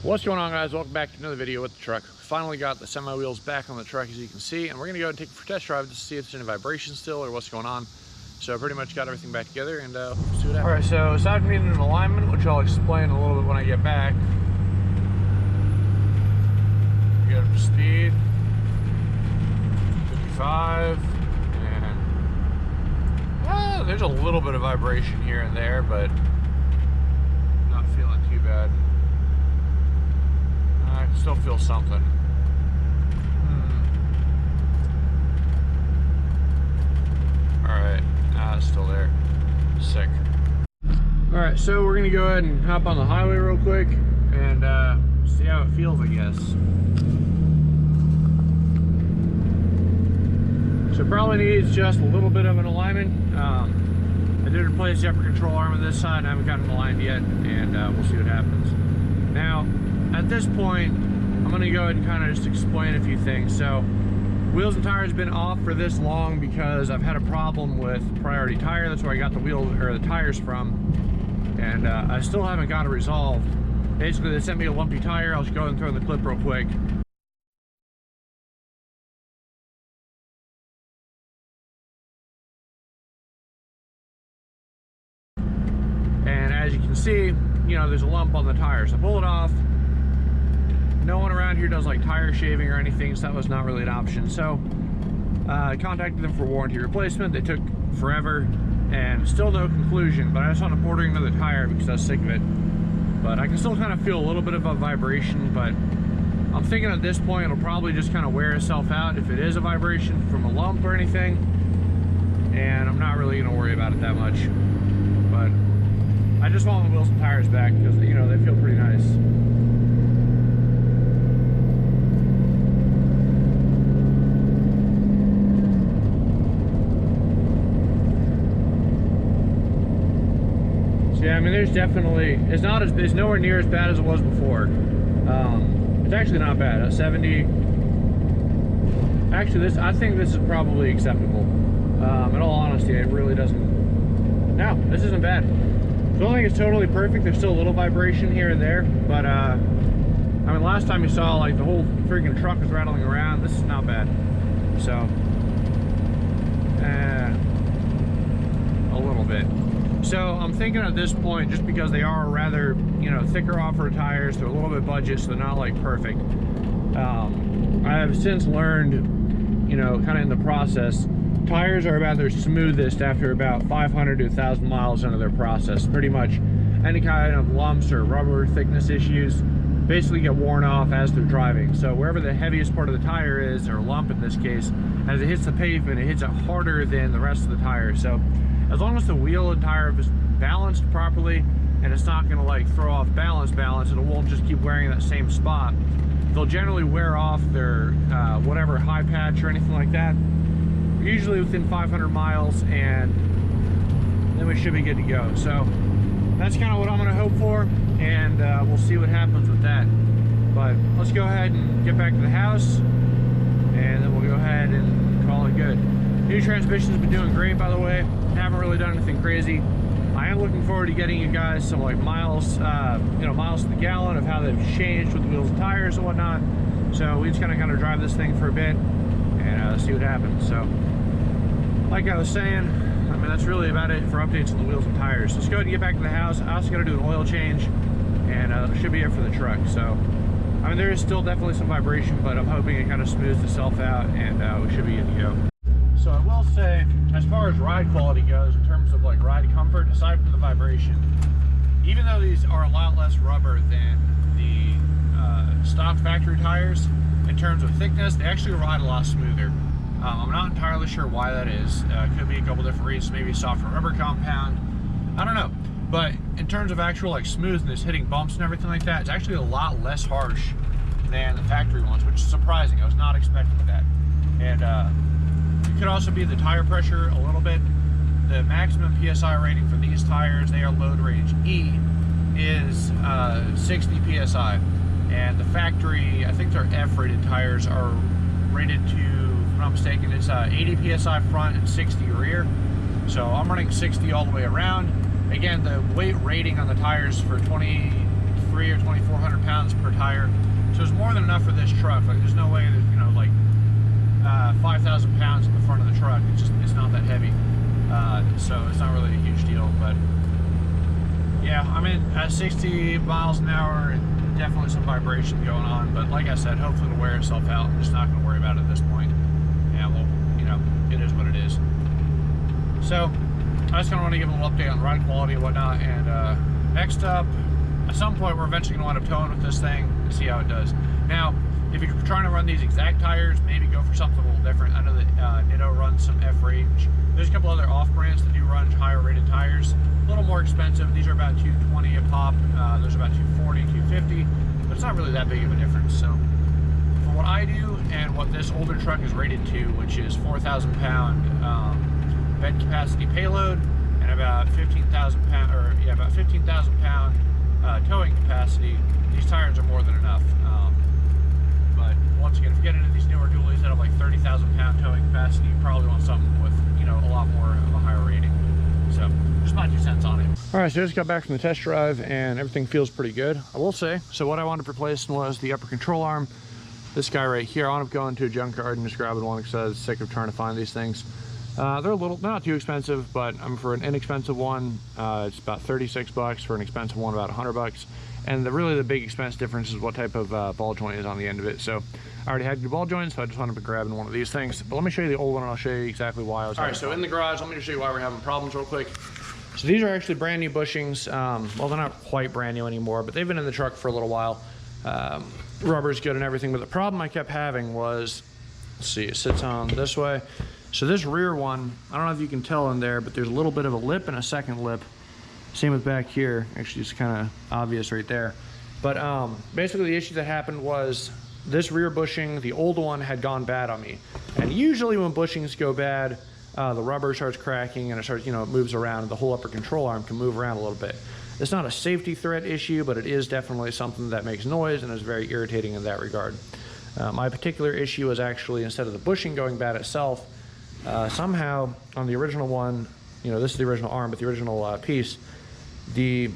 What's going on, guys? Welcome back to another video with the truck. Finally got the semi wheels back on the truck, as you can see, and we're gonna go and take it for a test drive to see if there's any vibration still or what's going on. So pretty much got everything back together, and we'll see what happens. All right, so aside from needing an alignment, which I'll explain a little bit when I get back, get up to speed, 55, and there's a little bit of vibration here and there, but not feeling too bad. I can still feel something. Alright, it's still there. Sick. Alright, so we're gonna go ahead and hop on the highway real quick and see how it feels, I guess. So probably needs just a little bit of an alignment. I did replace the upper control arm on this side. I haven't gotten it aligned yet, and we'll see what happens. Now, at this point, I'm going to go ahead and kind of just explain a few things. So, wheels and tires have been off for this long because I've had a problem with Priority Tire. That's where I got the wheels or the tires from, and I still haven't got it resolved. Basically, they sent me a lumpy tire. I'll just go ahead and throw in the clip real quick. And as you can see, you know, there's a lump on the tire. So I pull it off. No one around here does like tire shaving or anything, so that was not really an option. So I contacted them for warranty replacement. They took forever and still no conclusion, but I just wound up ordering another tire because I was sick of it. But I can still kind of feel a little bit of a vibration, but I'm thinking at this point it'll probably just kind of wear itself out if it is a vibration from a lump or anything, and I'm not really going to worry about it that much. But I just want the wheels and tires back because, you know, they feel pretty nice. Yeah, I mean, there's definitely, it's nowhere near as bad as it was before. It's actually not bad. At 70, actually, I think this is probably acceptable. In all honesty, it really doesn't. No, this isn't bad. I don't think it's totally perfect. There's still a little vibration here and there, but I mean, last time you saw like the whole freaking truck was rattling around. This is not bad. So, a little bit. So I'm thinking at this point, just because they are rather, you know, thicker off-road tires, they're a little bit budget, so they're not like perfect. I have since learned, you know, kind of in the process, tires are about their smoothest after about 500 to 1,000 miles into their process. Pretty much any kind of lumps or rubber thickness issues basically get worn off as they're driving. So wherever the heaviest part of the tire is, or lump in this case, as it hits the pavement, it hits it harder than the rest of the tire. So as long as the wheel and tire is balanced properly and it's not going to like throw off balance, it won't just keep wearing that same spot. They'll generally wear off their whatever high patch or anything like that, usually within 500 miles, and then we should be good to go. So that's kind of what I'm going to hope for, and we'll see what happens with that. But let's go ahead and get back to the house, and then we'll go ahead and call it good. New transmission's been doing great, by the way. Haven't really done anything crazy. I am looking forward to getting you guys some like miles, you know, miles to the gallon of how they've changed with the wheels and tires and whatnot. So we just kind of drive this thing for a bit and see what happens. So, like I was saying, I mean, that's really about it for updates on the wheels and tires. Let's go ahead and get back to the house. I also got to do an oil change, and it should be it for the truck. So, I mean, there is still definitely some vibration, but I'm hoping it kind of smooths itself out, and we should be good to go. So I will say, as far as ride quality goes, in terms of like ride comfort, aside from the vibration, even though these are a lot less rubber than the stock factory tires, in terms of thickness, they actually ride a lot smoother. I'm not entirely sure why that is. Could be a couple different reasons, maybe softer rubber compound, I don't know. But in terms of actual like smoothness, hitting bumps and everything like that, it's actually a lot less harsh than the factory ones, which is surprising. I was not expecting that. And it could also be the tire pressure a little bit. The maximum PSI rating for these tires, they are load range E, is 60 PSI. And the factory, I think their F-rated tires are rated to, if I'm not mistaken, it's 80 PSI front and 60 rear. So I'm running 60 all the way around. Again, the weight rating on the tires for 23 or 2,400 pounds per tire. So it's more than enough for this truck. Like, there's no way that, you know, like 5,000 pounds in the front of the truck. It's not that heavy. So it's not really a huge deal. But yeah, I'm at 60 miles an hour and definitely some vibration going on. But like I said, hopefully it'll wear itself out. I'm just not going to worry about it at this point. Yeah, well, you know, it is what it is. So I just kind of want to give a little update on ride quality and whatnot. And next up, at some point we're eventually going to wind up towing with this thing and see how it does. Now, if you're trying to run these exact tires, maybe go for something a little different. I know that Nitto runs some F-range. There's a couple other off-brands that do run higher rated tires. A little more expensive. These are about $220 a pop. Those are about $240, $250, but it's not really that big of a difference. So for what I do and what this older truck is rated to, which is 4,000 pound bed capacity payload and about 15,000 pound, or yeah, about 15,000 pound towing capacity, these tires are more than enough. But once again, if you get into these newer dualies that have like 30,000 pound towing capacity, you probably want something with, you know, a lot more of a higher rating. So just my 2 cents on it. All right, so I just got back from the test drive and everything feels pretty good, I will say. So what I wound up replacing was the upper control arm. This guy right here, I wound up going to a junkyard and just grabbing one because I was sick of trying to find these things. They're not too expensive, but for an inexpensive one, it's about 36 bucks. For an expensive one, about 100 bucks. And really the big expense difference is what type of ball joint is on the end of it. So I already had good ball joints, so I just wound up grabbing one of these things. But let me show you the old one and I'll show you exactly why I was. All right, so in the garage, let me just show you why we're having problems real quick. So these are actually brand new bushings. Well, they're not quite brand new anymore, but they've been in the truck for a little while. Rubber's good and everything, but the problem I kept having was, let's see, it sits on this way. So this rear one, I don't know if you can tell in there, but there's a little bit of a lip and a second lip. Same with back here. Actually, it's kind of obvious right there. But basically the issue that happened was this rear bushing, the old one, had gone bad on me. And usually when bushings go bad, the rubber starts cracking and it starts, you know, it moves around and the whole upper control arm can move around a little bit. It's not a safety threat issue, but it is definitely something that makes noise and is very irritating in that regard. My particular issue is actually, instead of the bushing going bad itself, somehow on the original one, you know, this is the original arm, but the original piece, the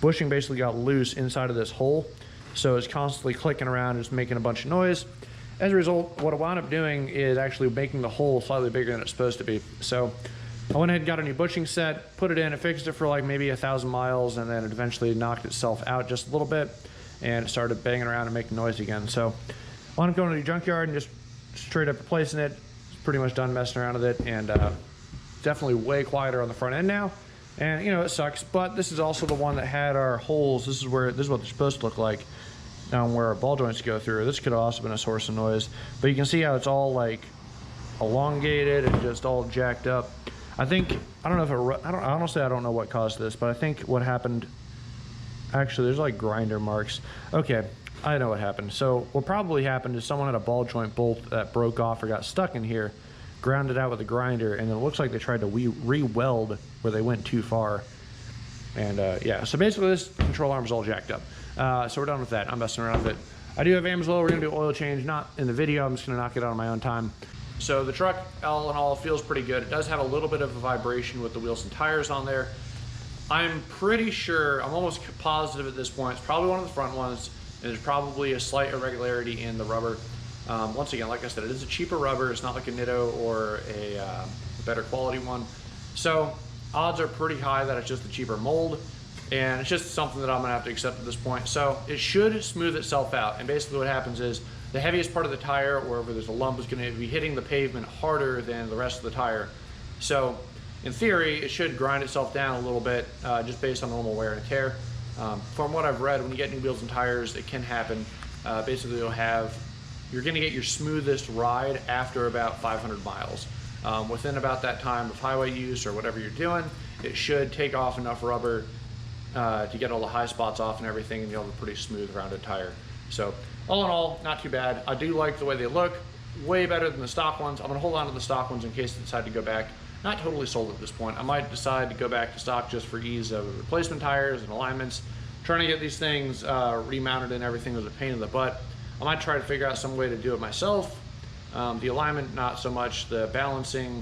bushing basically got loose inside of this hole. So it's constantly clicking around, just making a bunch of noise. As a result, what I wound up doing is actually making the hole slightly bigger than it's supposed to be. So I went ahead and got a new bushing set, put it in, it fixed it for like maybe 1,000 miles, and then it eventually knocked itself out just a little bit, and it started banging around and making noise again. So I wound up going to the junkyard and just straight up replacing it. It's pretty much done messing around with it, and definitely way quieter on the front end now. And you know, it sucks, but this is also the one that had our holes. This is what they're supposed to look like, where our ball joints go through. This could have also been a source of noise, but you can see how it's all like elongated and just all jacked up. I think, I don't know if honestly I don't know what caused this, but I think what happened, actually there's like grinder marks. Okay, I know what happened. So what probably happened is someone had a ball joint bolt that broke off or got stuck in here, ground it out with a grinder, and it looks like they tried to re-weld where they went too far. And yeah, so basically this control arm is all jacked up. So we're done with that. I'm messing around with it. I do have Amsoil. We're gonna do oil change, not in the video. I'm just gonna knock it out on my own time. So the truck, all in all, feels pretty good. It does have a little bit of a vibration with the wheels and tires on there. I'm pretty sure, I'm almost positive at this point, it's probably one of the front ones, and there's probably a slight irregularity in the rubber. Once again, like I said, it is a cheaper rubber. It's not like a Nitto or a better quality one. So odds are pretty high that it's just a cheaper mold, and it's just something that I'm gonna have to accept at this point. So it should smooth itself out. And basically what happens is the heaviest part of the tire, or wherever there's a lump, is going to be hitting the pavement harder than the rest of the tire. So in theory, it should grind itself down a little bit, just based on normal wear and tear. From what I've read, when you get new wheels and tires, it can happen. Basically, you're going to get your smoothest ride after about 500 miles. Within about that time of highway use or whatever you're doing, it should take off enough rubber to get all the high spots off and everything, and you'll have a pretty smooth rounded tire. So all in all, not too bad. I do like the way they look, way better than the stock ones. I'm gonna hold on to the stock ones in case I decide to go back. Not totally sold at this point. I might decide to go back to stock just for ease of replacement tires and alignments. Trying to get these things remounted and everything was a pain in the butt. I might try to figure out some way to do it myself. The alignment, not so much. The balancing,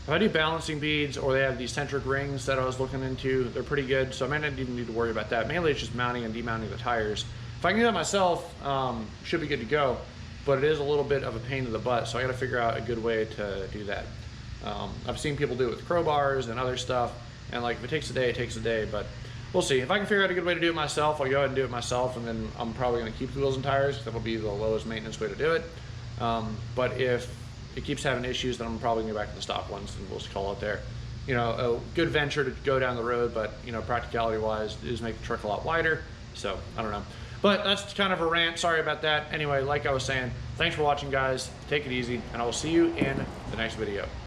if I do balancing beads, or they have these centric rings that I was looking into, they're pretty good, so I might not even need to worry about that. Mainly it's just mounting and demounting the tires. If I can do that myself, should be good to go, but it is a little bit of a pain in the butt, so I gotta figure out a good way to do that. I've seen people do it with crowbars and other stuff, and like, if it takes a day, it takes a day, but we'll see. If I can figure out a good way to do it myself, I'll go ahead and do it myself, and then I'm probably gonna keep the wheels and tires, because that'll be the lowest maintenance way to do it. But if it keeps having issues, then I'm probably gonna go back to the stock ones, and we'll just call it there. You know, a good venture to go down the road, but you know, practicality wise, is make the truck a lot wider. So I don't know, but that's kind of a rant. Sorry about that. Anyway, like I was saying, thanks for watching, guys. Take it easy, and I will see you in the next video.